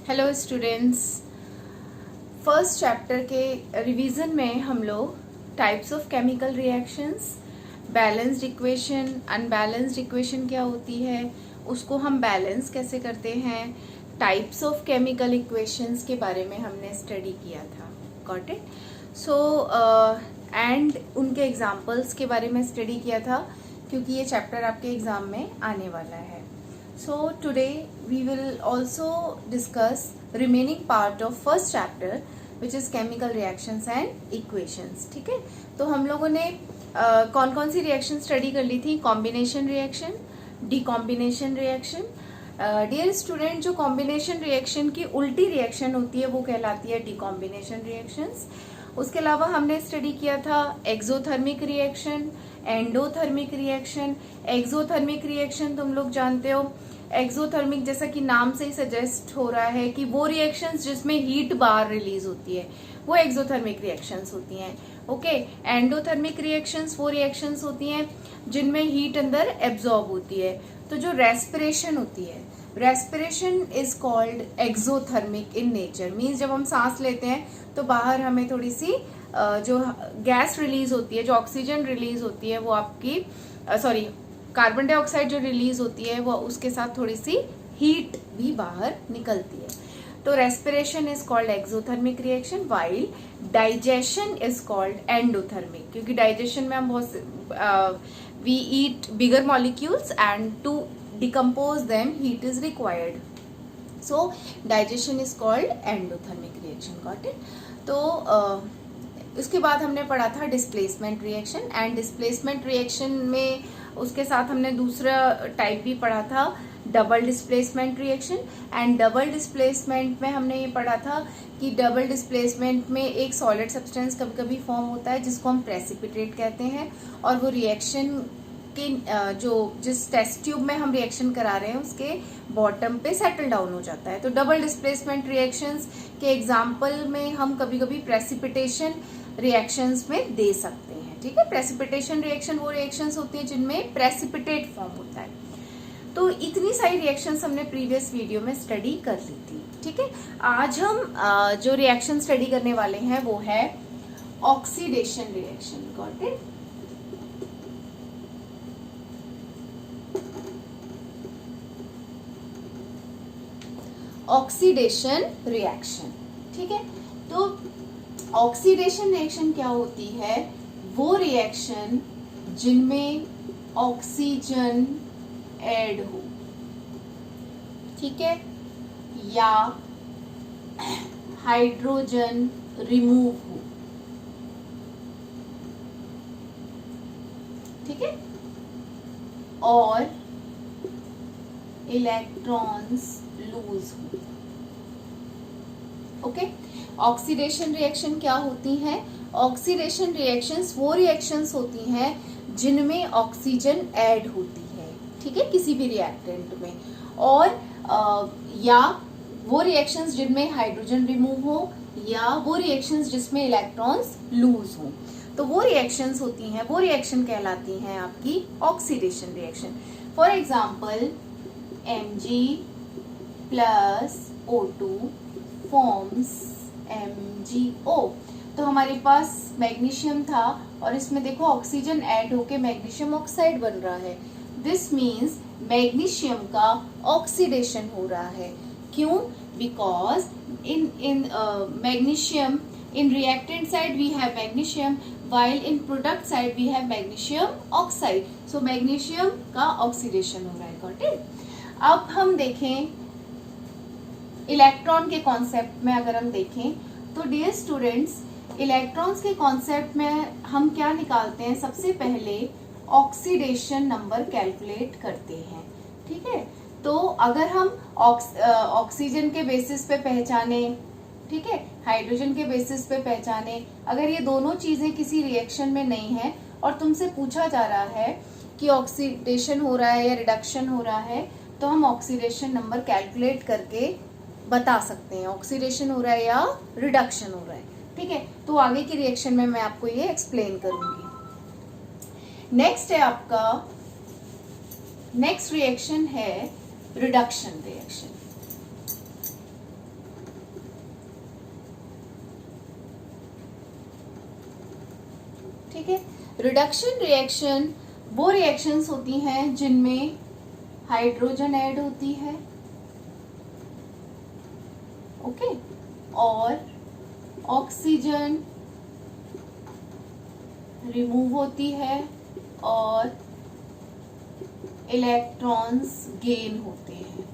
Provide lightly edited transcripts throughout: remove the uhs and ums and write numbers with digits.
Hello students, first chapter के revision में हम लोग types of chemical reactions, balanced equation, unbalanced equation क्या होती है, उसको हम बैलेंस कैसे करते हैं, टाइप्स ऑफ केमिकल इक्वेशंस के बारे में हमने स्टडी किया था। Got it? सो एंड उनके एग्जांपल्स के बारे में स्टडी किया था क्योंकि ये चैप्टर आपके एग्जाम में आने वाला है। So today we will also discuss remaining part of first chapter which is chemical reactions and equations। ठीक है, तो हम लोगों ने कौन कौन सी रिएक्शन स्टडी कर ली थी? Combination reaction, decombination reaction. Dear student, जो कॉम्बिनेशन रिएक्शन की उल्टी रिएक्शन होती है वो कहलाती है डीकॉम्बिनेशन रिएक्शंस। उसके अलावा हमने स्टडी किया था exothermic reaction, endothermic reaction. Exothermic reaction तुम लोग जानते हो, एक्सोथर्मिक जैसा कि नाम से ही सजेस्ट हो रहा है कि वो रिएक्शंस जिसमें हीट बाहर रिलीज होती है वो एक्सोथर्मिक रिएक्शंस होती हैं। ओके, एंडोथर्मिक रिएक्शंस वो रिएक्शंस होती हैं जिनमें हीट अंदर एब्जॉर्ब होती है। तो जो रेस्पिरेशन होती है, respiration is called exothermic in nature. Means जब हम सांस लेते हैं तो बाहर हमें थोड़ी सी जो गैस रिलीज होती है, जो ऑक्सीजन रिलीज होती है वो आपकी कार्बन डाइऑक्साइड जो रिलीज होती है वो उसके साथ थोड़ी सी हीट भी बाहर निकलती है। तो respiration is called exothermic reaction, while digestion is called endothermic. क्योंकि डाइजेशन में हम बहुत we eat bigger molecules and to decompose them heat is required, so digestion is called endothermic reaction. Got it? तो उसके बाद हमने पढ़ा था displacement reaction, and displacement reaction में उसके साथ हमने दूसरा टाइप भी पढ़ा था, double displacement reaction. And double displacement में हमने ये पढ़ा था कि डबल डिस्प्लेसमेंट में एक सॉलिड सब्सटेंस कभी कभी फॉर्म होता है जिसको हम प्रेसिपिटेट कहते हैं, और वो रिएक्शन के जिस टेस्ट ट्यूब में हम रिएक्शन करा रहे हैं उसके बॉटम पे सेटल डाउन हो जाता है। तो डबल डिस्प्लेसमेंट रिएक्शंस के एग्जाम्पल में हम कभी कभी प्रेसिपिटेशन रिएक्शंस में दे सकते हैं। ठीक है, प्रेसिपिटेशन रिएक्शन वो रिएक्शंस होती है जिनमें प्रेसिपिटेट फॉर्म होता है। तो इतनी सारी रिएक्शंस हमने प्रीवियस वीडियो में स्टडी कर ली थी। ठीक है, आज हम जो रिएक्शन स्टडी करने वाले हैं वो है oxidation reaction. Got it? Oxidation reaction. ठीक है, तो ऑक्सीडेशन रिएक्शन क्या होती है? वो रिएक्शन जिनमें ऑक्सीजन ऐड हो, ठीक है, या हाइड्रोजन रिमूव हो। ठीक है, और इलेक्ट्रॉन्स लूज हो। ओके, ऑक्सीडेशन रिएक्शन क्या होती हैं? ऑक्सीडेशन रिएक्शंस वो रिएक्शंस होती हैं जिनमें ऑक्सीजन ऐड होती है, ठीक है, किसी भी रिएक्टेंट में, और या वो रिएक्शंस जिनमें हाइड्रोजन रिमूव हो, या वो रिएक्शंस जिसमें इलेक्ट्रॉन्स लूज हो। तो वो रिएक्शंस होती हैं, वो रिएक्शन कहलाती हैं आपकी oxidation reaction. For example Mg plus O2 forms MgO। तो हमारे पास मैग्नीशियम था और इसमें देखो ऑक्सीजन ऐड होके मैग्नीशियम ऑक्साइड बन रहा है। दिस मीन्स मैग्नीशियम का ऑक्सीडेशन हो रहा है। क्यों? Because in magnesium in reactant side we have magnesium, while in product side we have magnesium oxide, so magnesium का ऑक्सीडेशन हो रहा है। Got it? अब हम देखें इलेक्ट्रॉन के कॉन्सेप्ट में, अगर हम देखें तो डियर स्टूडेंट्स, इलेक्ट्रॉन्स के कॉन्सेप्ट में हम क्या निकालते हैं? सबसे पहले ऑक्सीडेशन नंबर कैलकुलेट करते हैं। ठीक है, तो अगर हम ऑक्सीजन के बेसिस पे पहचाने, ठीक है, हाइड्रोजन के बेसिस पे पहचाने, अगर ये दोनों चीजें किसी रिएक्शन में नहीं है और तुमसे पूछा जा रहा है कि ऑक्सीडेशन हो रहा है या रिडक्शन हो रहा है, तो हम ऑक्सीडेशन नंबर कैलकुलेट करके बता सकते हैं ऑक्सीडेशन हो रहा है या रिडक्शन हो रहा है। ठीक है, तो आगे की रिएक्शन में मैं आपको ये एक्सप्लेन करूंगी। नेक्स्ट है आपका, नेक्स्ट रिएक्शन है रिडक्शन रिएक्शन। ठीक है। रिडक्शन रिएक्शन वो रिएक्शंस होती हैं जिनमें हाइड्रोजन ऐड होती है, ओके, और ऑक्सीजन रिमूव होती है और इलेक्ट्रॉन्स गेन होते हैं,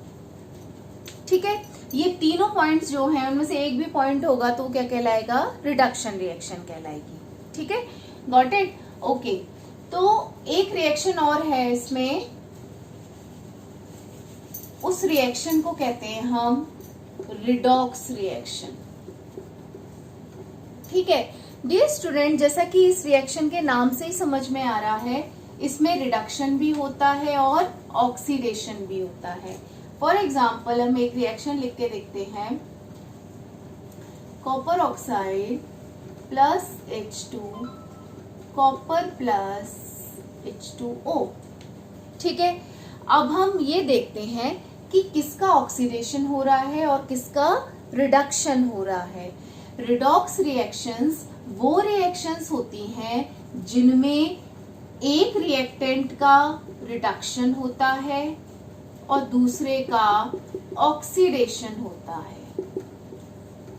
ठीक है। ये तीनों पॉइंट्स जो हैं उनमें से एक भी पॉइंट होगा तो क्या कहलाएगा, रिडक्शन रिएक्शन कहलाएगी, ठीक है। Got it, okay. तो एक रिएक्शन और है इसमें, उस रिएक्शन को कहते हैं हम रिडॉक्स रिएक्शन, ठीक है। डियर स्टूडेंट, जैसा कि इस रिएक्शन के नाम से ही समझ में आ रहा है, इसमें रिडक्शन भी होता है और ऑक्सीडेशन भी होता है। फॉर एग्जाम्पल हम एक रिएक्शन लिख के देखते हैं, copper oxide plus H2 copper plus H2O, ठीक है। अब हम ये देखते हैं कि किसका ऑक्सीडेशन हो रहा है और किसका रिडक्शन हो रहा है। रिडॉक्स रिएक्शंस वो रिएक्शंस होती हैं जिनमें एक रिएक्टेंट का रिडक्शन होता है और दूसरे का ऑक्सीडेशन होता है,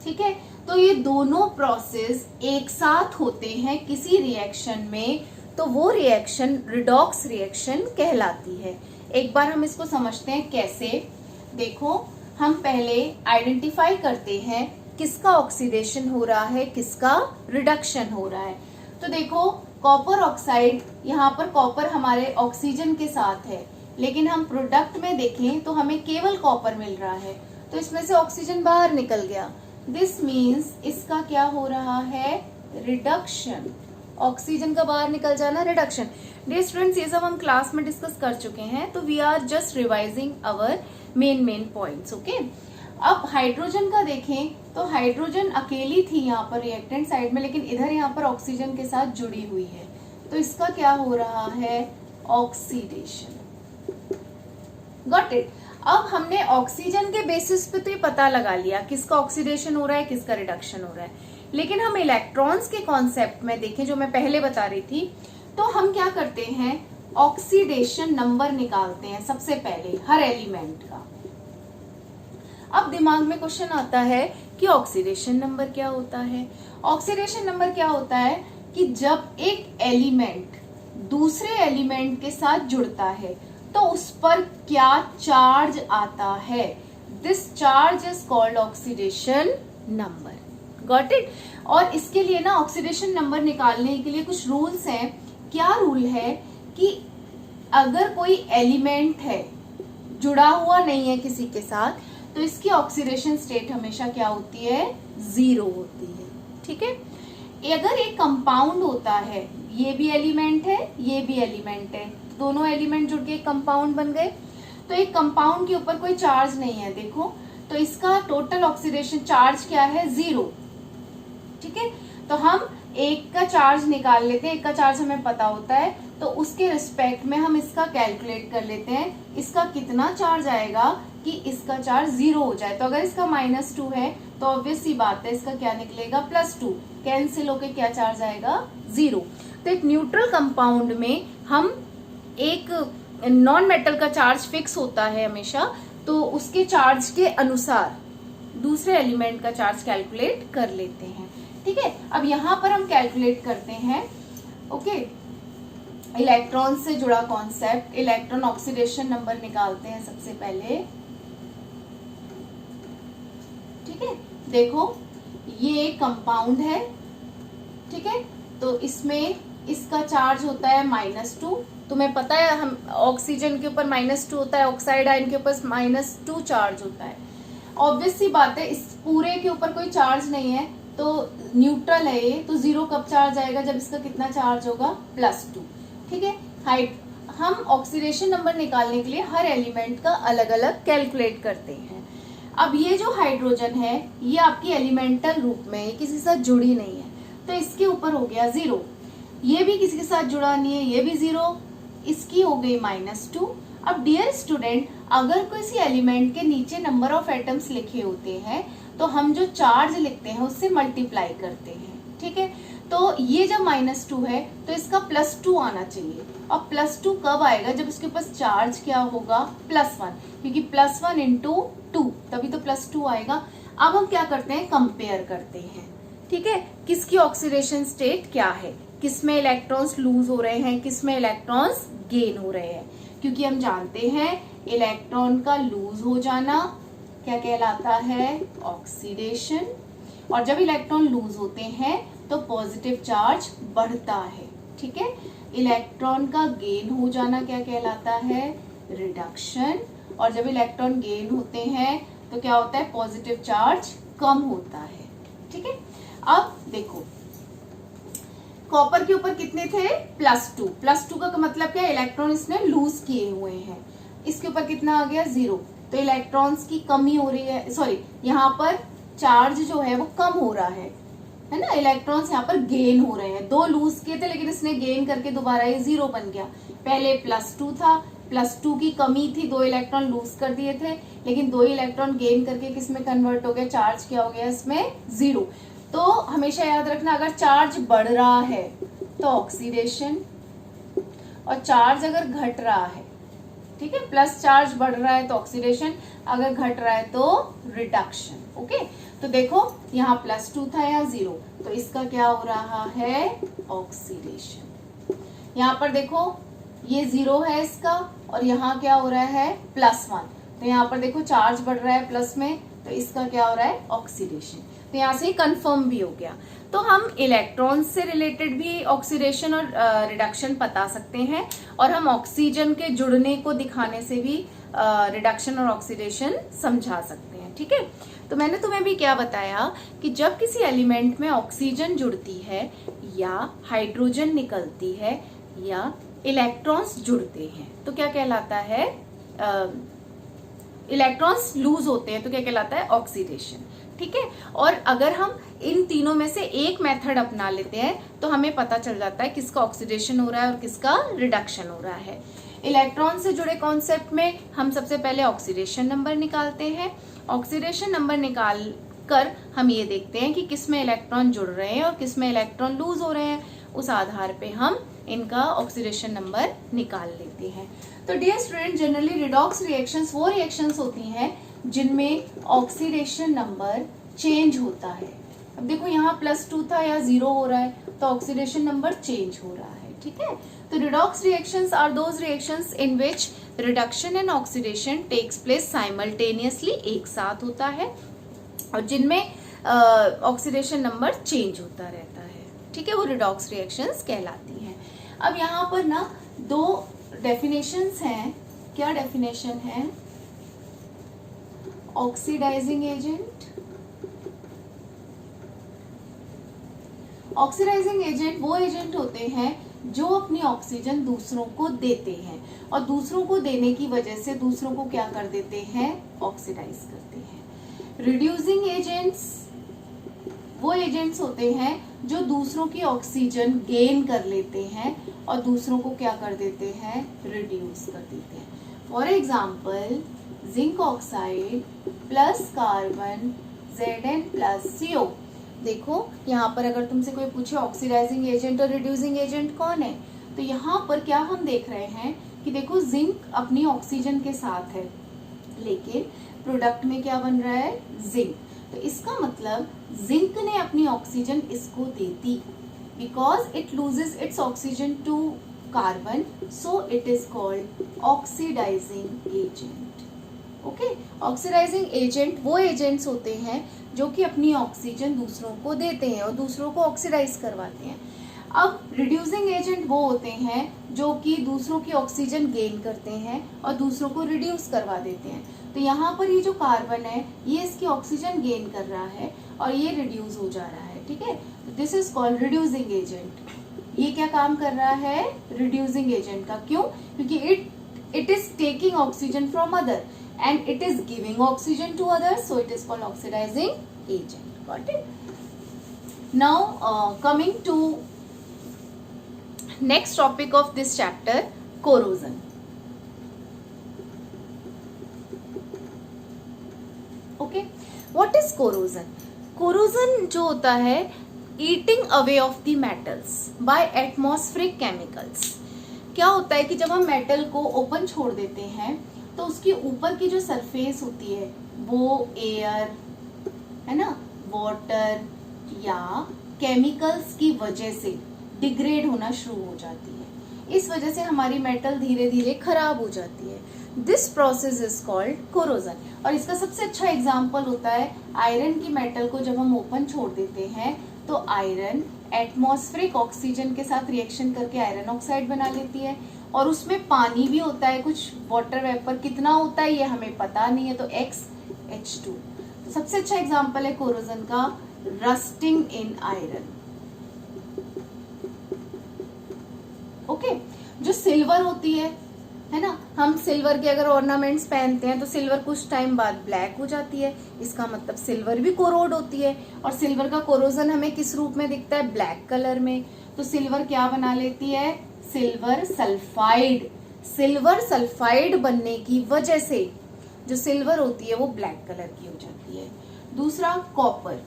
ठीक है। तो ये दोनों प्रोसेस एक साथ होते हैं किसी रिएक्शन में, तो वो रिएक्शन रिडॉक्स रिएक्शन कहलाती है। एक बार हम इसको समझते हैं कैसे। देखो, हम पहले आइडेंटिफाई करते हैं किसका ऑक्सीडेशन हो रहा है, किसका रिडक्शन हो रहा है। तो देखो, कॉपर ऑक्साइड, यहाँ पर कॉपर हमारे ऑक्सीजन के साथ है, लेकिन हम प्रोडक्ट में देखें तो हमें केवल कॉपर मिल रहा है, तो इसमें से ऑक्सीजन बाहर निकल गया। दिस मीन्स इसका क्या हो रहा है, रिडक्शन। ऑक्सीजन का बाहर निकल जाना, रिडक्शन। डियर स्टूडेंट्स, ये सब हम क्लास में डिस्कस कर चुके हैं, तो we are just revising our main points, okay. अब हाइड्रोजन का देखें तो हाइड्रोजन अकेली थी यहाँ पर रिएक्टेंट साइड में, लेकिन इधर यहाँ पर ऑक्सीजन के साथ जुड़ी हुई है, तो इसका क्या हो रहा है, ऑक्सीडेशन। Got it. अब हमने ऑक्सीजन के बेसिस पे तो ये पता लगा लिया किसका ऑक्सीडेशन हो रहा है, किसका रिडक्शन हो रहा है, लेकिन हम इलेक्ट्रॉन्स के कॉन्सेप्ट में देखें, जो मैं पहले बता रही थी, तो हम क्या करते हैं, ऑक्सीडेशन नंबर निकालते हैं सबसे पहले हर एलिमेंट का। अब दिमाग में क्वेश्चन आता है कि ऑक्सीडेशन नंबर क्या होता है। ऑक्सीडेशन नंबर क्या होता है कि जब एक एलिमेंट दूसरे एलिमेंट के साथ जुड़ता है तो उस पर क्या चार्ज आता है, this charge is called oxidation number. Got it. और इसके लिए ना ऑक्सीडेशन नंबर निकालने के लिए कुछ रूल्स हैं। क्या रूल है कि अगर कोई एलिमेंट है जुड़ा हुआ नहीं है किसी के साथ, तो इसकी ऑक्सीडेशन स्टेट हमेशा क्या होती है, 0 होती है, ठीक है। अगर एक कंपाउंड होता है, ये भी एलिमेंट है, ये भी एलिमेंट है, दोनों एलिमेंट जुड़ के एक कंपाउंड बन गए, तो एक कंपाउंड के ऊपर कोई चार्ज नहीं है, देखो, तो इसका टोटल ऑक्सीडेशन चार्ज क्या है, 0, ठीक है। तो हम एक का चार्ज निकाल लेते हैं, एक का चार्ज हमें पता होता है, तो उसके रिस्पेक्ट में हम इसका कैलकुलेट कर लेते हैं, इसका कितना चार्ज आएगा कि इसका चार्ज 0 हो जाए। तो अगर इसका -2 है तो ऑब्वियस सी बात है इसका क्या निकलेगा, +2, कैंसिल होके क्या चार्ज आएगा, 0। तो एक न्यूट्रल कंपाउंड में हम एक नॉन मेटल का चार्ज फिक्स होता है हमेशा, तो उसके चार्ज के अनुसार दूसरे एलिमेंट का चार्ज कैलकुलेट कर लेते हैं, ठीक है। अब यहाँ पर हम कैलकुलेट करते हैं, ओके, इलेक्ट्रॉन से जुड़ा कॉन्सेप्ट, इलेक्ट्रॉन ऑक्सीडेशन नंबर निकालते हैं सबसे पहले, ठीक है। देखो, ये एक कंपाउंड है, ठीक है, तो इसमें इसका चार्ज होता है -2। तुम्हें पता है हम ऑक्सीजन के ऊपर -2 होता है, ऑक्साइड आयन के ऊपर -2 चार्ज होता है। ऑब्वियस सी बात है, इस पूरे के ऊपर कोई चार्ज नहीं है, तो न्यूट्रल है ये, तो 0 कब चार्ज आएगा, जब इसका कितना चार्ज होगा, +2, ठीक है। हाइट हम ऑक्सीडेशन नंबर निकालने के लिए हर एलिमेंट का अलग अलग कैलकुलेट करते हैं। अब ये जो हाइड्रोजन है, ये आपकी एलिमेंटल रूप में, ये किसी के साथ जुड़ी नहीं है, तो इसके ऊपर हो गया 0। ये भी किसी के साथ जुड़ा नहीं है, ये भी 0, इसकी हो गई -2। अब डियर स्टूडेंट, अगर किसी एलिमेंट के नीचे नंबर ऑफ एटम्स लिखे होते हैं, तो हम जो चार्ज लिखते हैं उससे मल्टीप्लाई करते हैं, ठीक है। तो तो ये जब -2 है तो इसका +2 आना चाहिए, और +2 कब आएगा, जब इसके पास चार्ज क्या होगा, +1, क्योंकि +1 × 2 तभी तो +2 आएगा। अब हम क्या करते हैं, कंपेयर करते हैं, ठीक है, किसकी ऑक्सीडेशन स्टेट क्या है, किसमें इलेक्ट्रॉन्स लूज हो रहे हैं, किसमें इलेक्ट्रॉन्स गेन हो रहे हैं, क्योंकि हम जानते हैं इलेक्ट्रॉन का लूज हो जाना क्या कहलाता है, ऑक्सीडेशन, और जब इलेक्ट्रॉन लूज होते हैं तो पॉजिटिव चार्ज बढ़ता है, ठीक है। इलेक्ट्रॉन का गेन हो जाना क्या कहलाता है, रिडक्शन, और जब इलेक्ट्रॉन गेन होते हैं तो क्या होता है, पॉजिटिव चार्ज कम होता है, ठीक है। अब देखो कॉपर के ऊपर कितने थे, +2, +2 का मतलब क्या, इलेक्ट्रॉन इसने लूज किए हुए हैं, इसके ऊपर कितना आ गया, 0, तो इलेक्ट्रॉन्स की कमी हो रही है, सॉरी यहाँ पर चार्ज जो है वो कम हो रहा है ना, इलेक्ट्रॉन्स यहाँ पर गेन हो रहे हैं, 2 लूज किए थे लेकिन इसने गेन करके दोबारा ये 0 बन गया, पहले +2 था, +2 की कमी थी, 2 इलेक्ट्रॉन लूज कर दिए थे, लेकिन 2 इलेक्ट्रॉन गेन करके किस में कन्वर्ट हो गया, चार्ज क्या हो गया इसमें, 0। तो हमेशा याद रखना, अगर चार्ज बढ़ रहा है तो ऑक्सीडेशन, और चार्ज अगर घट रहा है, ठीक है, प्लस चार्ज बढ़ रहा है तो ऑक्सीडेशन, अगर घट रहा है तो रिडक्शन, ओके। तो देखो यहाँ +2 था, यहाँ 0, तो इसका क्या हो रहा है, ऑक्सीडेशन। यहाँ पर देखो ये 0 है इसका, और यहाँ क्या हो रहा है, +1, तो यहाँ पर देखो चार्ज बढ़ रहा है प्लस में, तो इसका क्या हो रहा है, ऑक्सीडेशन। तो यहाँ से कंफर्म भी हो गया। तो हम इलेक्ट्रॉन से रिलेटेड भी ऑक्सीडेशन और रिडक्शन बता सकते हैं, और हम ऑक्सीजन के जुड़ने को दिखाने से भी रिडक्शन और ऑक्सीडेशन समझा सकते हैं, ठीक है। तो मैंने तुम्हें भी क्या बताया कि जब किसी एलिमेंट में ऑक्सीजन जुड़ती है, या हाइड्रोजन निकलती है, या इलेक्ट्रॉन्स जुड़ते हैं, तो क्या कहलाता है, इलेक्ट्रॉन्स लूज होते हैं तो क्या कहलाता है, ऑक्सीडेशन, ठीक है। और अगर हम इन तीनों में से एक मेथड अपना लेते हैं तो हमें पता चल जाता है किसका ऑक्सीडेशन हो रहा है और किसका रिडक्शन हो रहा है। इलेक्ट्रॉन से जुड़े कॉन्सेप्ट में हम सबसे पहले ऑक्सीडेशन नंबर निकालते हैं। ऑक्सीडेशन नंबर निकाल कर हम ये देखते हैं कि किसमें इलेक्ट्रॉन जुड़ रहे हैं और किसमें इलेक्ट्रॉन लूज हो रहे हैं, उस आधार पे हम इनका ऑक्सीडेशन नंबर निकाल लेते हैं। तो dear student, generally redox reactions वो रिएक्शंस होती हैं जिनमें ऑक्सीडेशन नंबर चेंज होता है। अब देखो यहाँ +2 था, या 0 हो रहा है, तो ऑक्सीडेशन नंबर चेंज हो रहा है, ठीक है। तो redox reactions are those reactions in which reduction and oxidation takes place simultaneously, एक साथ होता है, और जिनमें ऑक्सीडेशन नंबर चेंज होता रहता है, ठीक है, वो रिडॉक्स रिएक्शंस कहलाती हैं। अब यहाँ पर ना 2 डेफिनेशंस हैं। क्या डेफिनेशन है, ऑक्सीडाइजिंग एजेंट। ऑक्सीडाइजिंग एजेंट वो एजेंट होते हैं जो अपनी ऑक्सीजन दूसरों को देते हैं, और दूसरों को देने की वजह से दूसरों को क्या कर देते हैं, ऑक्सीडाइज करते हैं। रिड्यूसिंग एजेंट्स वो एजेंट्स होते हैं जो दूसरों की ऑक्सीजन गेन कर लेते हैं और दूसरों को क्या कर देते हैं, रिड्यूस कर देते हैं। For example zinc oxide plus carbon Zn+CO। देखो यहाँ पर अगर तुमसे कोई पूछे ऑक्सीडाइजिंग एजेंट और रिड्यूसिंग एजेंट कौन है, तो यहाँ पर क्या हम देख रहे हैं कि देखो जिंक अपनी ऑक्सीजन के साथ है, लेकिन प्रोडक्ट में क्या बन रहा है, जिंक। तो इसका मतलब जिंक ने अपनी ऑक्सीजन इसको दे दी, because it loses its oxygen to carbon, so it is called oxidising agent. Okay, oxidising agent वो एजेंट्स होते हैं जो कि अपनी ऑक्सीजन दूसरों को देते हैं और दूसरों को ऑक्सीडाइज करवाते हैं। अब रिड्यूसिंग एजेंट वो होते हैं जो कि दूसरों की ऑक्सीजन गेन करते हैं और दूसरों को रिड्यूस करवा देते हैं। तो यहाँ पर ये जो कार्बन है ये इसकी ऑक्सीजन गेन कर रहा है और ये रिड्यूस हो जा रहा है, ठीक है। This is called reducing agent. ये क्या काम कर रहा है, रिड्यूसिंग एजेंट का। क्यों? क्योंकि it is taking oxygen from other and it is giving oxygen to others, so it is called oxidizing agent. Got it? Now coming to next topic of this chapter, corrosion. Okay, what is corrosion? corrosion जो होता है eating away of the metals by atmospheric chemicals. क्या होता है कि जब हम metal को ओपन छोड़ देते हैं तो उसके ऊपर की जो सरफेस होती है वो एयर, है ना, वाटर या केमिकल्स की वजह से डिग्रेड होना शुरू हो जाती है। इस वजह से हमारी मेटल धीरे धीरे खराब हो जाती है। This process is called corrosion. और इसका सबसे अच्छा एग्जाम्पल होता है आयरन की मेटल को जब हम ओपन छोड़ देते हैं तो आयरन एटमॉस्फेरिक ऑक्सीजन के साथ रिएक्शन करके आयरन ऑक्साइड बना लेती है, और उसमें पानी भी होता है, कुछ वाटर वेपर, कितना होता है ये हमें पता नहीं है, तो XH2। सबसे अच्छा एग्जाम्पल है कोरोजन का रस्टिंग इन आयरन। ओके, जो सिल्वर होती है ना, हम सिल्वर के अगर ऑर्नामेंट्स पहनते हैं तो सिल्वर कुछ टाइम बाद ब्लैक हो जाती है, इसका मतलब सिल्वर भी कोरोड होती है। और सिल्वर का कोरोजन हमें किस रूप में दिखता है? ब्लैक कलर में। तो सिल्वर क्या बना लेती है? Silver sulphide. सिल्वर सल्फाइड बनने की वजह से जो सिल्वर होती है वो ब्लैक कलर की हो जाती है। दूसरा कॉपर।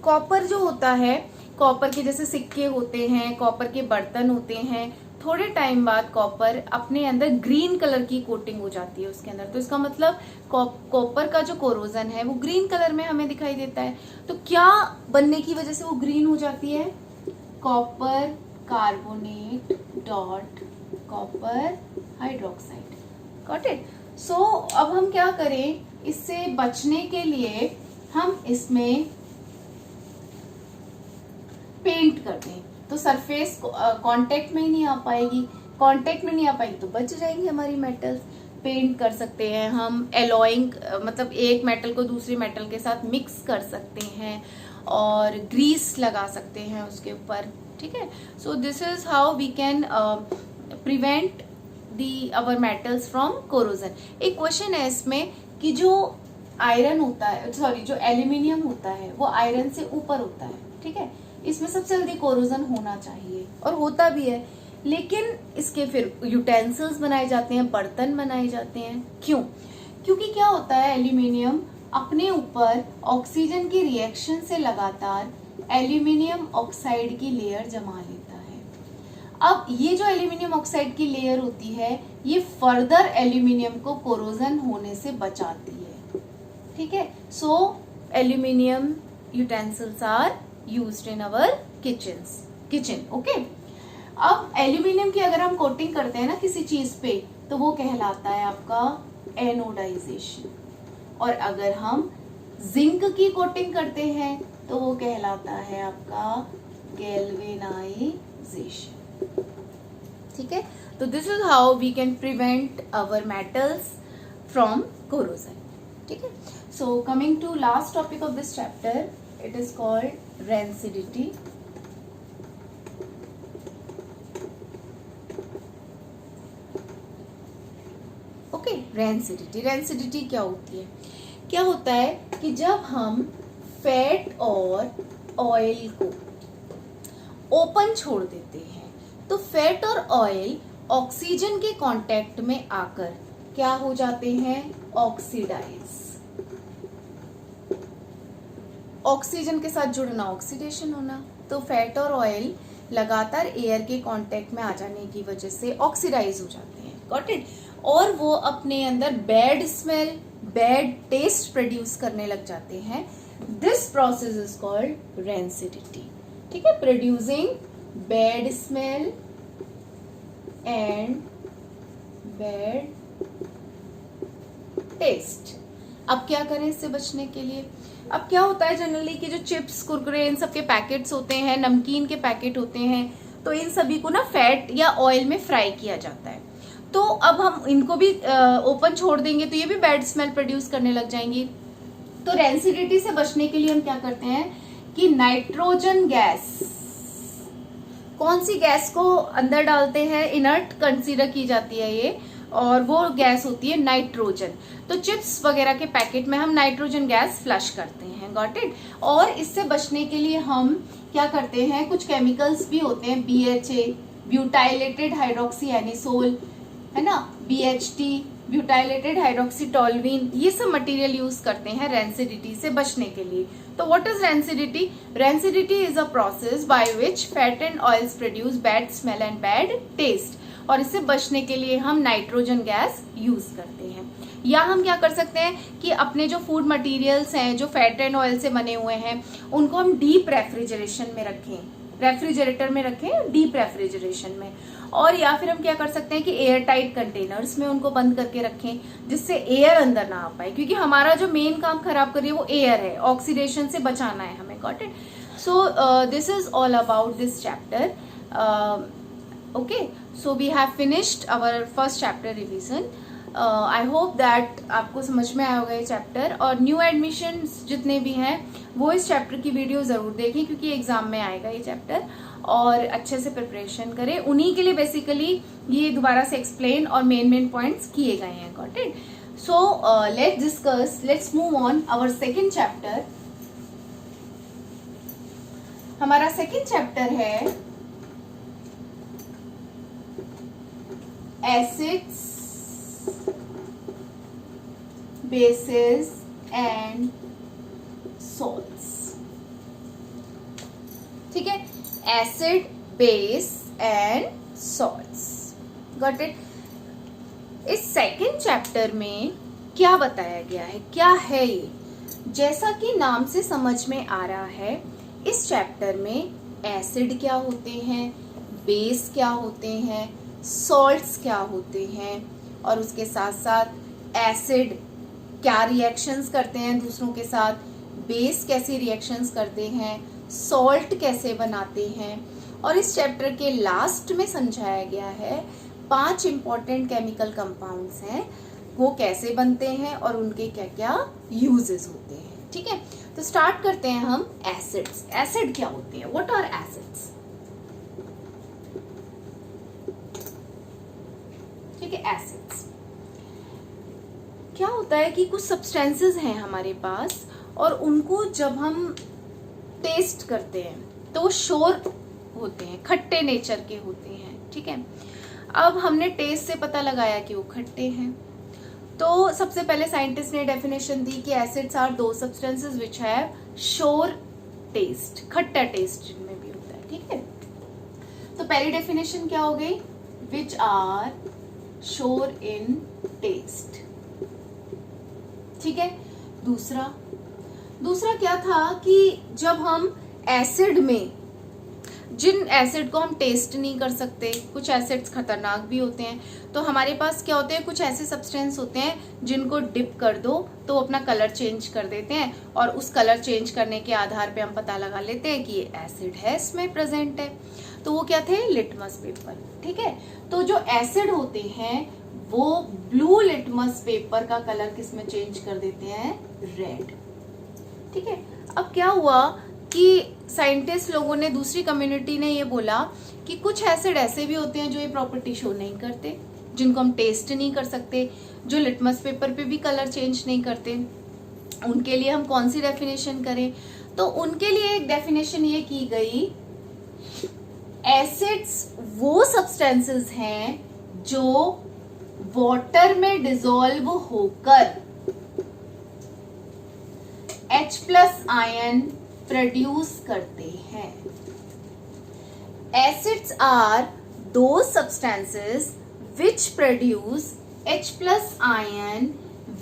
कॉपर जो होता है, कॉपर के जैसे सिक्के होते हैं, कॉपर के बर्तन होते हैं, थोड़े टाइम बाद कॉपर अपने अंदर ग्रीन कलर की कोटिंग हो जाती है उसके अंदर। तो इसका मतलब कॉपर का जो कोरोजन है वो ग्रीन कलर में हमें दिखाई देता है। तो क्या बनने की वजह से वो ग्रीन हो जाती है? Copper carbonate dot copper hydroxide. Got it? So अब हम क्या करें, इससे बचने के लिए हम इसमें पेंट कर दें तो सरफेस कांटेक्ट में ही नहीं आ पाएगी। कांटेक्ट में नहीं आ पाएगी तो बच जाएंगी हमारी मेटल्स। पेंट कर सकते हैं हम, एलॉइंग मतलब एक मेटल को दूसरी मेटल के साथ मिक्स कर सकते हैं, और ग्रीस लगा सकते हैं उसके ऊपर। ठीक है, so this is how we can prevent the our metals from corrosion. एक क्वेश्चन है इसमें कि जो आयरन होता है, सॉरी जो एल्यूमिनियम होता है वो आयरन से ऊपर होता है, ठीक है, इसमें सबसे जल्दी कोरोजन होना चाहिए और होता भी है, लेकिन इसके फिर यूटेंसिल्स बनाए जाते हैं, बर्तन बनाए जाते हैं। क्यों? क्योंकि क्या होता है, एल्यूमिनियम अपने ऊपर ऑक्सीजन की रिएक्शन से लगातार एल्यूमिनियम ऑक्साइड की लेयर जमा लेता है। अब ये जो एल्यूमिनियम ऑक्साइड की लेयर होती है ये फर्दर एल्यूमिनियम को कोरोजन होने से बचाती है। ठीक है, so aluminium utensils are used in our kitchen. Okay, अब एल्यूमिनियम की अगर हम कोटिंग करते हैं ना किसी चीज पे तो वो कहलाता है आपका एनोडाइजेशन, और अगर हम जिंक की कोटिंग करते हैं तो वो कहलाता है आपका गैल्वेनाइजेशन। ठीक है, तो this is how we can prevent our metals from corrosion. ठीक है, so coming to last topic of this chapter, it is called rancidity। Okay, rancidity क्या होती है? क्या होता है कि जब हम फैट और ऑयल को ओपन छोड़ देते हैं तो फैट और ऑयल ऑक्सीजन के कांटेक्ट में आकर क्या हो जाते हैं? ऑक्सीडाइज। ऑक्सीजन के साथ जुड़ना, ऑक्सीडेशन होना। तो फैट और ऑयल लगातार एयर के कांटेक्ट में आ जाने की वजह से ऑक्सीडाइज हो जाते हैं। Got it? और वो अपने अंदर bad smell, bad taste produce करने लग जाते हैं। This process is called rancidity. ठीक है, producing bad smell and bad taste. अब क्या करें इससे बचने के लिए? अब क्या होता है जनरली कि जो चिप्स, कुरकुरे, इन सब के पैकेट्स होते हैं, नमकीन के पैकेट होते हैं, तो इन सभी को ना फैट या ऑयल में फ्राई किया जाता है। तो अब हम इनको भी ओपन छोड़ देंगे तो ये भी बैड स्मेल प्रोड्यूस करने लग जाएंगी। तो रेंसिडिटी से बचने के लिए हम क्या करते हैं कि नाइट्रोजन गैस, कौन सी गैस को अंदर डालते हैं? इनर्ट कंसीडर की जाती है ये, और वो गैस होती है नाइट्रोजन। तो चिप्स वगैरह के पैकेट में हम नाइट्रोजन गैस फ्लश करते हैं। Got it? और इससे बचने के लिए हम क्या करते हैं, कुछ केमिकल्स भी होते हैं, BHA ब्यूटाइलेटेड हाइड्रोक्सी एनिसोल, है ना, BHT ब्यूटाइलेटेड हाइड्रोक्सीटोलुइन, ये सब मटेरियल यूज करते हैं रेंसिडिटी से बचने के लिए। तो what is rancidity? Rancidity is a process by which fat and oils produce bad smell and bad taste, और इससे बचने के लिए हम नाइट्रोजन गैस यूज करते हैं। या हम क्या कर सकते हैं कि अपने जो फूड मटेरियल्स हैं जो फैट एंड ऑयल से बने हुए हैं उनको हम डीप रेफ्रिजरेशन में रखें, रेफ्रिजरेटर में रखें, डीप रेफ्रिजरेशन में। और या फिर हम क्या कर सकते हैं कि एयर टाइट कंटेनर्स में उनको बंद करके रखें जिससे एयर अंदर ना आ पाए, क्योंकि हमारा जो मेन काम खराब कर रही है वो एयर है, ऑक्सीडेशन से बचाना है हमें। Got it? So this is all about this chapter. Okay, so we have finished our first chapter revision. I hope that आपको समझ में आया होगा ये चैप्टर, और न्यू एडमिशन्स जितने भी हैं वो इस चैप्टर की वीडियो जरूर देखें क्योंकि एग्जाम में आएगा ये चैप्टर, और अच्छे से प्रिपरेशन करें। उन्हीं के लिए बेसिकली ये दोबारा से एक्सप्लेन और मेन पॉइंट्स किए गए हैं। Got it? So let's move on our second chapter. हमारा सेकेंड चैप्टर है एसिड्स, बेसेस एंड सॉल्ट्स। ठीक है, acid, base and salts. Got it? इस सेकेंड चैप्टर में क्या बताया गया है, क्या है ये? जैसा कि नाम से समझ में आ रहा है, इस चैप्टर में एसिड क्या होते हैं, बेस क्या होते हैं, सॉल्ट्स क्या होते हैं, और उसके साथ साथ एसिड क्या रिएक्शंस करते हैं दूसरों के साथ, बेस कैसे रिएक्शंस करते हैं, सॉल्ट कैसे बनाते हैं। और इस चैप्टर के लास्ट में समझाया गया है 5 इंपॉर्टेंट केमिकल कंपाउंड्स हैं, वो कैसे बनते हैं और उनके क्या क्या यूजेस होते हैं। ठीक है, तो स्टार्ट करते हैं हम एसिड्स। एसिड क्या होते हैं? What are acids? ठीक है, एसिड्स क्या होता है कि कुछ सब्सटेंसेस हैं हमारे पास और उनको जब हम टेस्ट करते हैं तो वो शोर होते हैं, खट्टे नेचर के होते हैं। ठीक है, अब हमने टेस्ट से पता लगाया कि वो खट्टे हैं, तो सबसे पहले साइंटिस्ट ने डेफिनेशन दी कि एसिड्स आर दो सब्सटेंसेस विच हैव शोर टेस्ट, खट्टा टेस्ट जिनमें भी होता है। ठीक है, तो पहली डेफिनेशन क्या हो गई? विच आर शोर इन टेस्ट। ठीक है, दूसरा क्या था कि जब हम एसिड में, जिन एसिड को हम टेस्ट नहीं कर सकते, कुछ एसिड्स खतरनाक भी होते हैं, तो हमारे पास क्या होते हैं, कुछ ऐसे सब्सटेंस होते हैं जिनको डिप कर दो तो अपना कलर चेंज कर देते हैं, और उस कलर चेंज करने के आधार पे हम पता लगा लेते हैं कि ये एसिड है, इसमें प्रेजेंट है। तो वो क्या थे? Litmus paper. ठीक है, तो जो एसिड होते हैं वो ब्लू लिटमस पेपर का कलर किसमें चेंज कर देते हैं? रेड। ठीक है, अब क्या हुआ कि साइंटिस्ट लोगों ने, दूसरी कम्युनिटी ने ये बोला कि कुछ एसिड ऐसे भी होते हैं जो ये प्रॉपर्टी शो नहीं करते, जिनको हम टेस्ट नहीं कर सकते, जो लिटमस पेपर पे भी कलर चेंज नहीं करते, उनके लिए हम कौन सी डेफिनेशन करें? तो उनके लिए एक डेफिनेशन ये की गई, एसिड्स वो सब्सटेंसेस हैं जो वाटर में डिसॉल्व होकर H+ आयन प्रोड्यूस करते हैं। Acids are those substances which produce H+ ion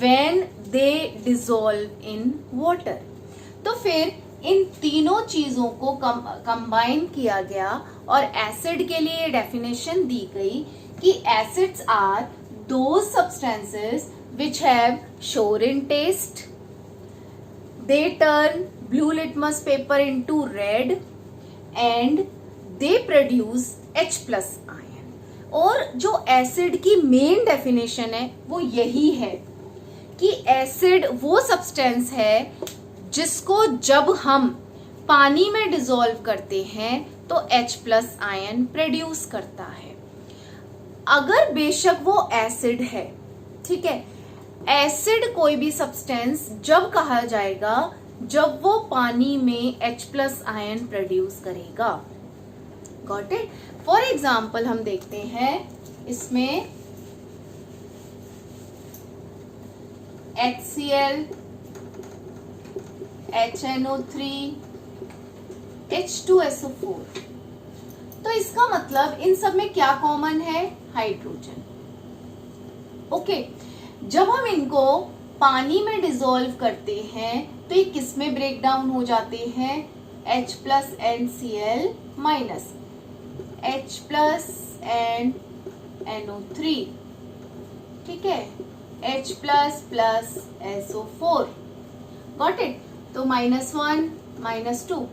when they dissolve in water। तो फिर इन तीनों चीजों को कंबाइन किया गया और एसिड के लिए डेफिनेशन दी गई कि acids are those substances which have shore in taste, they turn blue litmus paper into red and they produce H+ ion। और जो एसिड की मेन डेफिनेशन है वो यही है कि एसिड वो सब्सटेंस है जिसको जब हम पानी में डिसॉल्व करते हैं तो H+ आयन प्रोड्यूस करता है। अगर बेशक वो एसिड है, ठीक है, एसिड कोई भी सब्सटेंस जब कहा जाएगा जब वो पानी में H+ आयन प्रोड्यूस करेगा। Got it? फॉर एग्जाम्पल हम देखते हैं इसमें HCl, HNO3, H2SO4। तो इसका मतलब इन सब में क्या कॉमन है? हाइड्रोजन। ओके, जब हम इनको पानी में डिसॉल्व करते हैं तो ये किस में ब्रेक डाउन हो जाते हैं? H plus NCl minus H plus and NO3, ठीक है, H plus plus SO4, got it. तो -1 -2,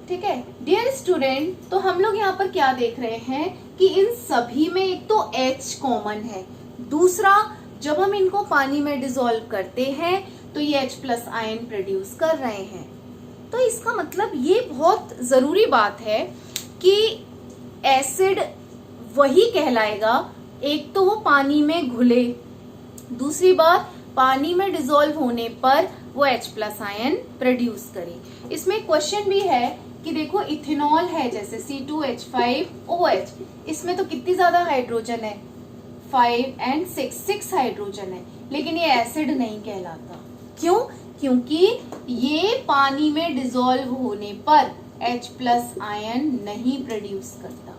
ठीक है डियर स्टूडेंट। तो हम लोग यहाँ पर क्या देख रहे हैं कि इन सभी में एक तो H कॉमन है, दूसरा जब हम इनको पानी में डिसॉल्व करते हैं तो ये H प्लस आयन प्रोड्यूस कर रहे हैं। तो इसका मतलब ये बहुत जरूरी बात है कि एसिड वही कहलाएगा, एक तो वो पानी में घुले, दूसरी बात पानी में डिसॉल्व होने पर वो H प्लस आयन प्रोड्यूस करे। इसमें क्वेश्चन भी है कि देखो इथेनॉल है जैसे C2H5OH, इसमें तो कितनी ज्यादा हाइड्रोजन है? 5 and 6 हाइड्रोजन है, लेकिन ये एसिड नहीं कहलाता। क्यों? क्योंकि ये पानी में डिसॉल्व होने पर H प्लस आयन नहीं प्रोड्यूस करता।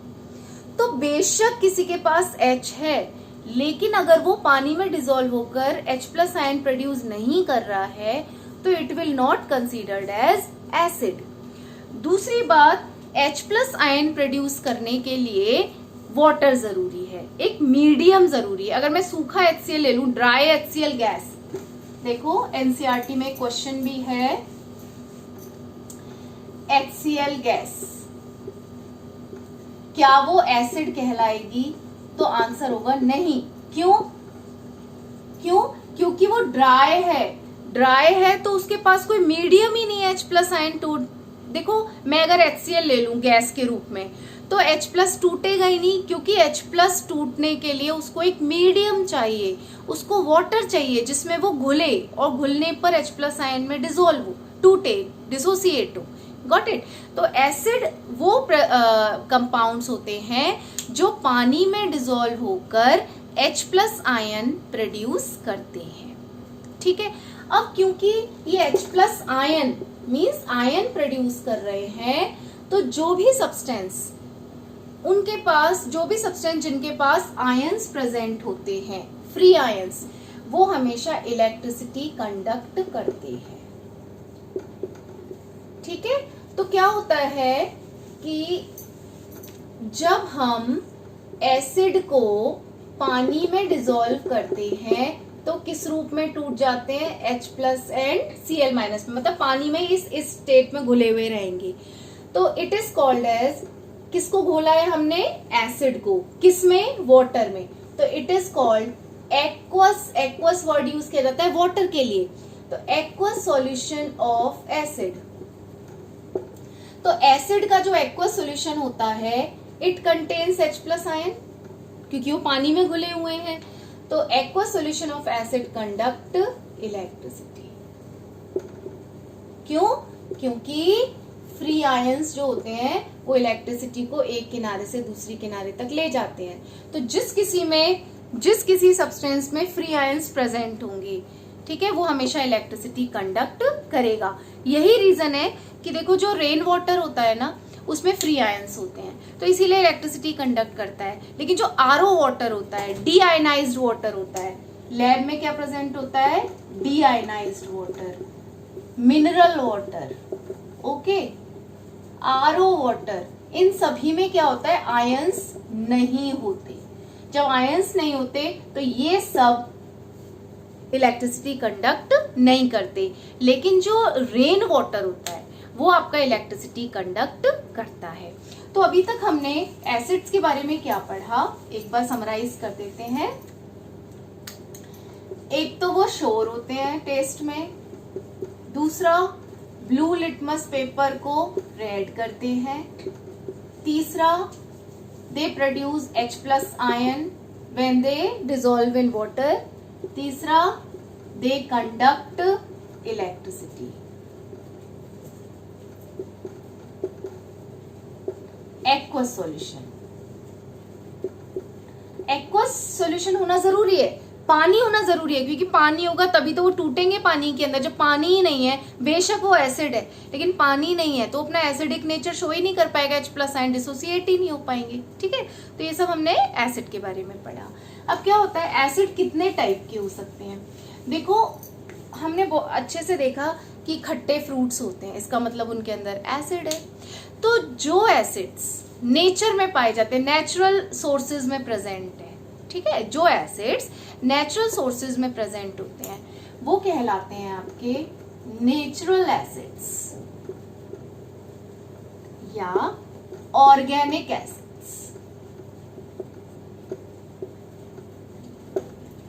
तो बेशक किसी के पास H है, लेकिन अगर वो पानी में डिसॉल्व होकर H प्लस आयन प्रोड्यूस नहीं कर रहा है तो it will not considered as acid. दूसरी बात, H प्लस आयन प्रोड्यूस करने के लिए वाटर जरूरी है, एक मीडियम जरूरी है। अगर मैं सूखा HCl ले लूं, ड्राई HCl गैस, देखो एनसीईआरटी में क्वेश्चन भी है, HCl गैस क्या वो एसिड कहलाएगी? तो आंसर होगा नहीं। क्यों? क्यों? क्योंकि वो ड्राई है, ड्राई है तो उसके पास कोई मीडियम ही नहीं है H प्लस आयन टू। देखो मैं अगर HCl ले लूं गैस के रूप में तो H प्लस टूटेगा ही नहीं, क्योंकि H प्लस टूटने के लिए उसको एक मीडियम चाहिए, उसको वाटर चाहिए जिसमें वो घुले और घुलने पर H प्लस आयन में डिसॉल्व हो, टूटे, डिसोसिएट हो, गॉट इट। तो एसिड वो कंपाउंड्स होते हैं जो पानी में डिसॉल्व होकर H प्लस आयन प्रोड्यूस करते हैं, ठीक है। अब क्योंकि ये H plus ion means ion produce कर रहे हैं, तो जो भी सब्सटेंस उनके पास, जो भी सब्सटेंस जिनके पास आयंस प्रेजेंट होते हैं, फ्री आयंस, वो हमेशा इलेक्ट्रिसिटी कंडक्ट करते हैं, ठीक है। तो क्या होता है कि जब हम एसिड को पानी में डिसॉल्व करते हैं तो किस रूप में टूट जाते हैं? H plus and Cl minus में, मतलब पानी में इस स्टेट में घुले हुए रहेंगे। तो इट इज कॉल्ड एज, किसको घोला है हमने? एसिड को। किस में? वाटर में। तो it is called aqueous. Aqueous word use किया जाता है वाटर के लिए, तो एक्वस सॉल्यूशन ऑफ एसिड। तो एसिड का जो एक्वस सॉल्यूशन होता है, it contains H plus ion, क्योंकि वो पानी में घुले हुए हैं। तो aqueous solution of acid conduct electricity. क्यों? क्योंकि फ्री आयंस जो होते हैं वो इलेक्ट्रिसिटी को एक किनारे से दूसरी किनारे तक ले जाते हैं। तो जिस किसी सब्सटेंस में फ्री आयंस प्रेजेंट होंगे, ठीक है, वो हमेशा इलेक्ट्रिसिटी कंडक्ट करेगा। यही रीजन है कि देखो जो रेन वाटर होता है ना, उसमें फ्री आयंस होते हैं, तो इसीलिए इलेक्ट्रिसिटी कंडक्ट करता है। लेकिन जो आरओ वाटर होता है, डी आयनाइज्ड वाटर होता है, लैब में क्या प्रेजेंट होता है? D ionised water, mineral water, okay, RO water, इन सभी में क्या होता है? आयंस नहीं होते। जब आयंस नहीं होते तो ये सब इलेक्ट्रिसिटी कंडक्ट नहीं करते। लेकिन जो रेन वाटर होता है वो आपका इलेक्ट्रिसिटी कंडक्ट करता है। तो अभी तक हमने एसिड्स के बारे में क्या पढ़ा, एक बार समराइज कर देते हैं। एक तो वो श्योर होते हैं टेस्ट में, दूसरा ब्लू लिटमस पेपर को रेड करते हैं, तीसरा they produce H plus ion when they dissolve in water, तीसरा they conduct electricity. Aqueous solution, aqueous solution होना जरूरी है, पानी होना जरूरी है, क्योंकि पानी होगा तभी तो वो टूटेंगे पानी के अंदर। जब पानी ही नहीं है, बेशक वो एसिड है लेकिन पानी नहीं है, तो अपना एसिडिक नेचर शो ही नहीं कर पाएगा, H+ आयन डिसोसिएट ही नहीं हो पाएंगे। ठीक है, तो ये सब हमने एसिड के बारे में पढ़ा। अब क्या होता है, एसिड कितने टाइप के हो सकते हैं। देखो हमने अच्छे से देखा कि खट्टे फ्रूट्स होते हैं, इसका मतलब उनके अंदर एसिड है। तो जो एसिड्स नेचर में पाए जाते हैं, नेचुरल सोर्सेज में प्रेजेंट है, ठीक है, जो एसिड्स नेचुरल सोर्सेज में प्रेजेंट होते हैं वो कहलाते हैं आपके नेचुरल एसिड्स या ऑर्गेनिक एसिड्स।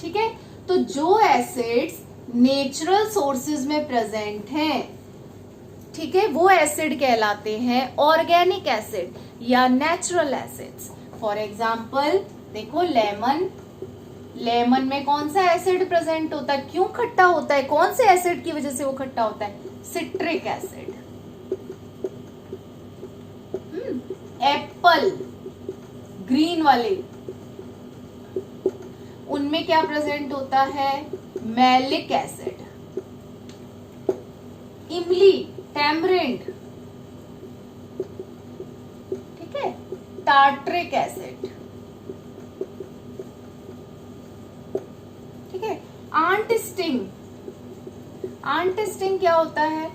ठीक है, तो जो एसिड्स नेचुरल सोर्सेज में प्रेजेंट हैं, ठीक है, वो एसिड कहलाते हैं ऑर्गेनिक एसिड या नेचुरल एसिड्स। फॉर एग्जाम्पल देखो लेमन में कौन सा एसिड प्रेजेंट होता है, क्यों खट्टा होता है, कौन से एसिड की वजह से वो खट्टा होता है, सिट्रिक एसिड। एप्पल ग्रीन वाले, उनमें क्या प्रेजेंट होता है, मैलिक एसिड। इमली टैमरिंड, ठीक है, टार्ट्रिक एसिड। ठीक है, आंट स्टिंग क्या होता है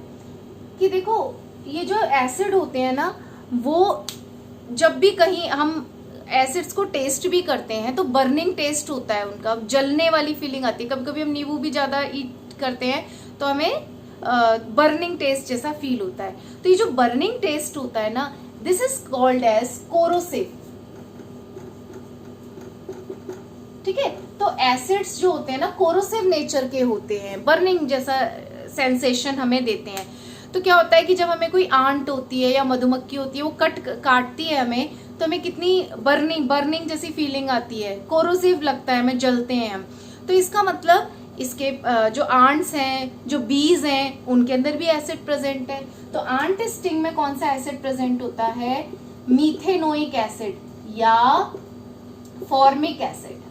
कि देखो ये जो एसिड होते हैं ना, वो जब भी कहीं हम एसिड्स को टेस्ट भी करते हैं तो बर्निंग टेस्ट होता है उनका, जलने वाली फीलिंग आती है। कभी कभी हम नींबू भी ज्यादा ईट करते हैं तो हमें बर्निंग टेस्ट जैसा फील होता है। तो ये जो बर्निंग टेस्ट होता है ना, this is called as corrosive. ठीक है, तो एसिड्स जो होते हैं ना कोरोसिव नेचर के होते हैं, बर्निंग जैसा सेंसेशन हमें देते हैं। तो क्या होता है कि जब हमें कोई आंट होती है या मधुमक्खी होती है, वो काटती है हमें, तो हमें कितनी बर्निंग जैसी फीलिंग आती है, कोरोसिव लगता है, हमें जलते हैं हम। तो इसका मतलब इसके जो आंट्स हैं, जो बीज हैं, उनके अंदर भी एसिड प्रेजेंट है। तो आंट स्टिंग में कौन सा एसिड प्रेजेंट होता है, मीथेनोइक एसिड या फॉर्मिक एसिड।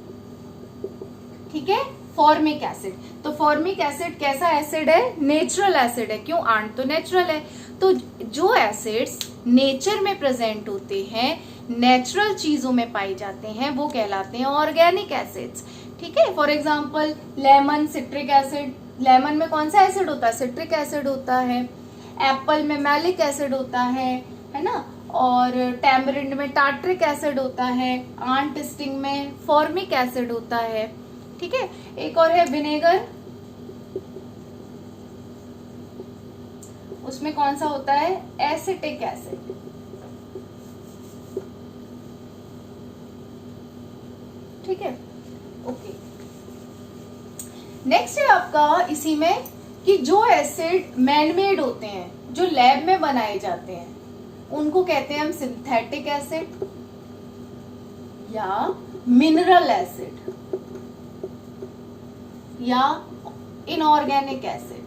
ठीक है, फॉर्मिक एसिड। तो फॉर्मिक एसिड कैसा एसिड है, नेचुरल एसिड है। क्यों, आंट तो नेचुरल है। तो जो एसिड्स नेचर में प्रेजेंट होते हैं, नेचुरल चीजों में पाए जाते हैं, वो कहलाते हैं ऑर्गेनिक एसिड्स। ठीक है, for example lemon, citric acid. Lemon में कौन सा एसिड होता है, सिट्रिक एसिड होता है। एप्पल में मैलिक एसिड होता है ना, और टैमरिंड में टार्ट्रिक एसिड होता है। आंट स्टिंग में फॉर्मिक एसिड होता है। ठीक है, एक और है विनेगर, उसमें कौन सा होता है, एसिटिक एसिड। ठीक है, ओके। नेक्स्ट है आपका इसी में कि जो एसिड मैनमेड होते हैं, जो लैब में बनाए जाते हैं, उनको कहते हैं हम सिंथेटिक एसिड या मिनरल एसिड या इनऑर्गेनिक एसिड।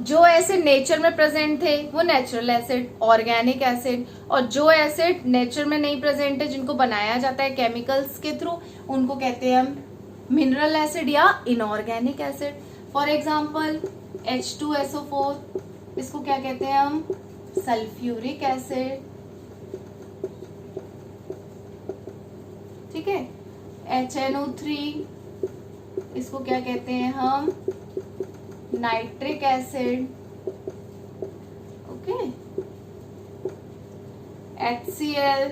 जो एसिड नेचर में प्रेजेंट थे वो नेचुरल एसिड, ऑर्गेनिक एसिड, और जो एसिड नेचर में नहीं प्रेजेंट है, जिनको बनाया जाता है केमिकल्स के थ्रू, उनको कहते हैं हम मिनरल एसिड या inorganic acid. For example H2SO4, इसको क्या कहते हैं हम, सल्फ्यूरिक एसिड। ठीक है, HNO3, इसको क्या कहते हैं हम, nitric acid. Okay, HCl,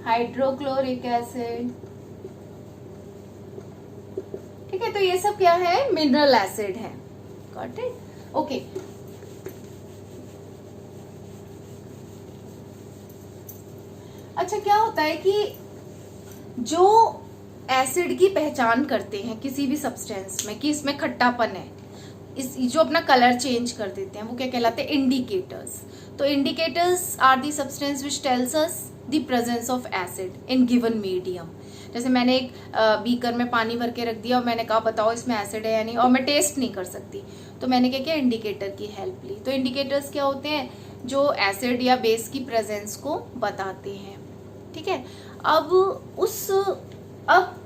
hydrochloric acid. ठीक है, तो ये सब क्या है, मिनरल एसिड है। Got it, okay. अच्छा, क्या होता है कि जो एसिड की पहचान करते हैं किसी भी सब्सटेंस में कि इसमें खट्टापन है, इस जो अपना कलर चेंज कर देते हैं, वो क्या कहलाते हैं, इंडिकेटर्स। तो indicators are the substance which tells us the presence of acid in given medium. जैसे मैंने एक बीकर में पानी भर के रख दिया और मैंने कहा बताओ इसमें एसिड है या नहीं, और मैं टेस्ट नहीं कर सकती, तो मैंने क्या किया, इंडिकेटर की हेल्प ली। तो इंडिकेटर्स क्या होते हैं, जो एसिड या बेस की प्रेजेंस को बताते हैं। ठीक है, अब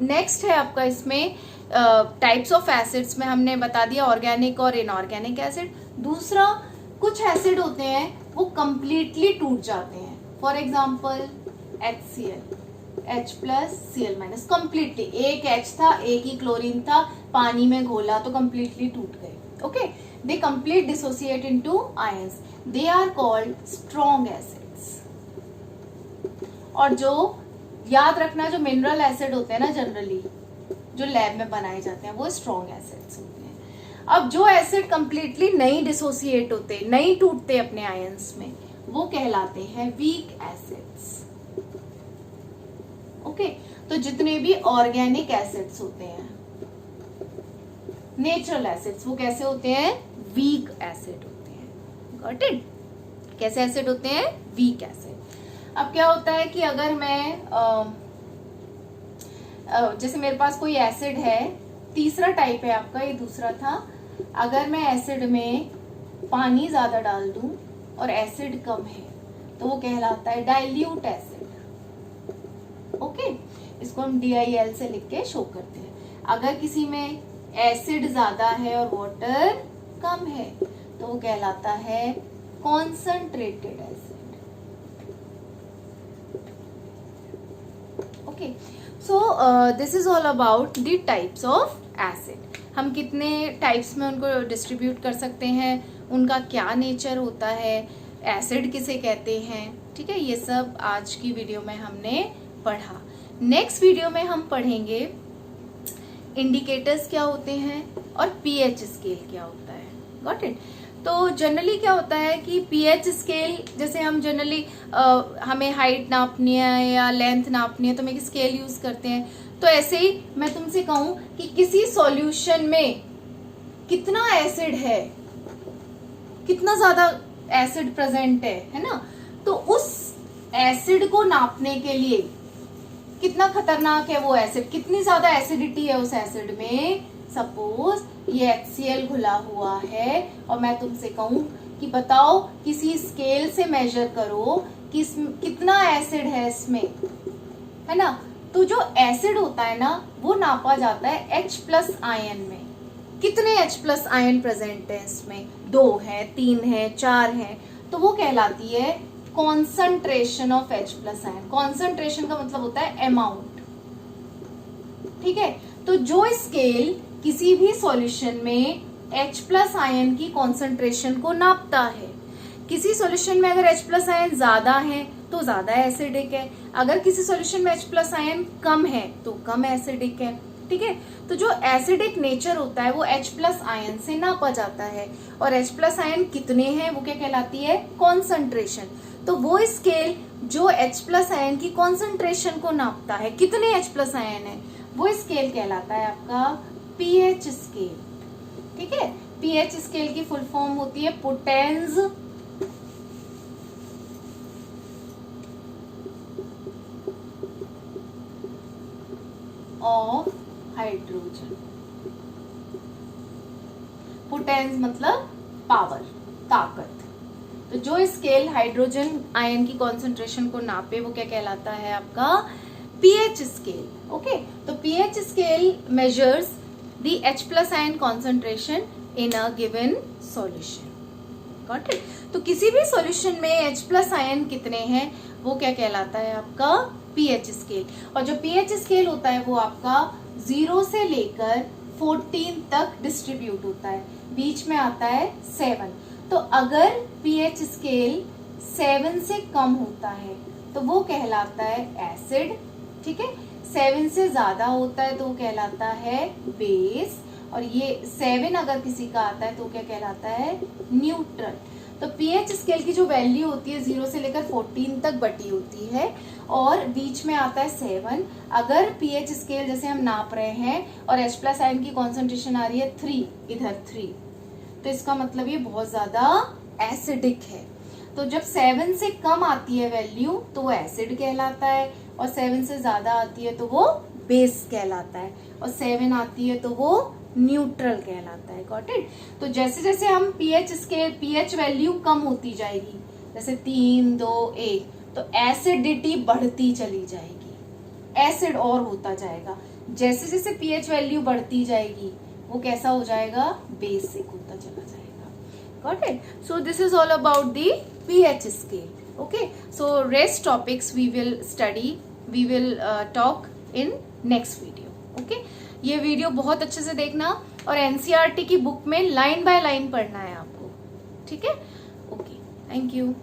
नेक्स्ट है आपका इसमें टाइप्स ऑफ एसिड्स में हमने बता दिया ऑर्गेनिक और इनऑर्गेनिक एसिड। दूसरा, कुछ एसिड होते हैं वो कंप्लीटली टूट जाते हैं। For example HCl, H+Cl- completely, एक H था, एक ही क्लोरीन था, पानी में घोला तो कंप्लीटली टूट गए। Okay, they complete dissociate into ions, they are called strong acids. और जो याद रखना, जो मिनरल एसिड होते हैं ना जनरली जो लैब में बनाए जाते हैं, वो स्ट्रॉन्ग एसिड्स होते हैं। अब जो एसिड कंप्लीटली नहीं डिसोसिएट होते, नहीं टूटते अपने आयंस में, वो कहलाते हैं वीक एसिड्स। ओके, तो जितने भी ऑर्गेनिक एसिड्स होते हैं, नेचुरल एसिड्स, वो कैसे होते हैं? वीक एसिड होते हैं। Got it? कैसे एसिड होते हैं? Weak acid. अब क्या होता है कि अगर मैं जैसे मेरे पास कोई एसिड है, तीसरा टाइप है आपका, ये दूसरा था। अगर मैं एसिड में पानी ज्यादा डाल दूं और एसिड कम है तो वो कहलाता है डाइल्यूट एसिड। ओके, इसको हम DIL से लिख के शो करते हैं। अगर किसी में एसिड ज्यादा है और वाटर कम है तो वो कहलाता है concentrated acid. Okay, so this is all about the types of acid. हम कितने टाइप्स में उनको डिस्ट्रीब्यूट कर सकते हैं, उनका क्या नेचर होता है, एसिड किसे कहते हैं, ठीक है, ये सब आज की वीडियो में हमने पढ़ा। नेक्स्ट वीडियो में हम पढ़ेंगे इंडिकेटर्स क्या होते हैं और pH स्केल क्या होता है। Got it? तो जनरली क्या होता है कि pH स्केल, जैसे हम जनरली हमें हाइट नापनी है या लेंथ नापनी है तो हम एक स्केल यूज करते हैं। तो ऐसे ही मैं तुमसे कहूं कि किसी सॉल्यूशन में कितना एसिड है, कितना ज्यादा एसिड प्रेजेंट है ना, तो उस एसिड को नापने के लिए कितना खतरनाक है वो एसिड, कितनी ज्यादा एसिडिटी है उस एसिड में। सपोज ये HCl घुला हुआ है और मैं तुमसे कहूं कि बताओ किसी स्केल से मेजर करो कि कितना एसिड है इसमें, है ना। तो जो एसिड होता है ना वो नापा जाता है H+ आयन में। कितने H+ आयन प्रेजेंट है इसमें? 2 है, 3 है, 4 है, तो वो कहलाती है concentration of H+ ion. Concentration का मतलब होता है अमाउंट, ठीक है। तो जो स्केल किसी भी सॉल्यूशन में H+ आयन की कॉन्सेंट्रेशन को नापता है, किसी सॉल्यूशन में अगर H+ आयन ज्यादा है तो ज्यादा एसिडिक है, अगर किसी सॉल्यूशन में H+ आयन कम है तो कम एसिडिक है, ठीक है। तो जो एसिडिक नेचर होता है वो H+ आयन से नापा जाता है, और H+ आयन कितने हैं वो क्या कहलाती है? कॉन्सेंट्रेशन। तो वो स्केल जो H+ आयन की कॉन्सेंट्रेशन को नापता है, कितने H+ आयन है, वो स्केल कहलाता है आपका pH स्केल, ठीक है। pH स्केल की फुल फॉर्म होती है पोटेंस ऑफ हाइड्रोजन। पोटेंस मतलब पावर, ताकत। तो जो स्केल हाइड्रोजन आयन की कॉन्सेंट्रेशन को नापे वो क्या कहलाता है? आपका pH स्केल। ओके, तो pH scale measures the H+ ion concentration in a given solution. Got it? तो किसी भी सॉल्यूशन में H+ आयन कितने हैं वो क्या कहलाता है? आपका pH स्केल। और जो pH स्केल होता है वो आपका 0 से लेकर 14 तक डिस्ट्रीब्यूट होता है, बीच में आता है 7। तो अगर pH स्केल 7 से कम होता है तो वो कहलाता है एसिड, ठीक है। 7 से ज्यादा होता है तो वो कहलाता है बेस, और ये 7 अगर किसी का आता है तो क्या कहलाता है? न्यूट्रल। तो pH स्केल की जो वैल्यू होती है 0 से लेकर 14 तक बटी होती है और बीच में आता है 7। अगर pH स्केल जैसे हम नाप रहे हैं और H+ आयन की कॉन्सेंट्रेशन आ रही है 3, इधर 3, तो इसका मतलब ये बहुत ज्यादा एसिडिक है। तो जब 7 से कम आती है वैल्यू तो वो एसिड कहलाता है, और 7 से ज्यादा आती है तो वो बेस कहलाता है, और 7 आती है तो वो न्यूट्रल कहलाता है। Got it? तो जैसे जैसे हम pH स्केल, pH वैल्यू कम होती जाएगी, जैसे 3, 2, 1, तो एसिडिटी बढ़ती चली जाएगी। एसिड और होता जाएगा। जैसे जैसे पीएच वैल्यू बढ़ती जाएगी वो कैसा हो जाएगा, बेसिक होता चला जाएगा। Got it? So this is all about the pH scale. Okay, so rest topics we will study, we will talk in next video. Okay, ये वीडियो बहुत अच्छे से देखना और एनसीईआरटी की बुक में लाइन बाय लाइन पढ़ना है आपको। ठीक है? Okay, thank you.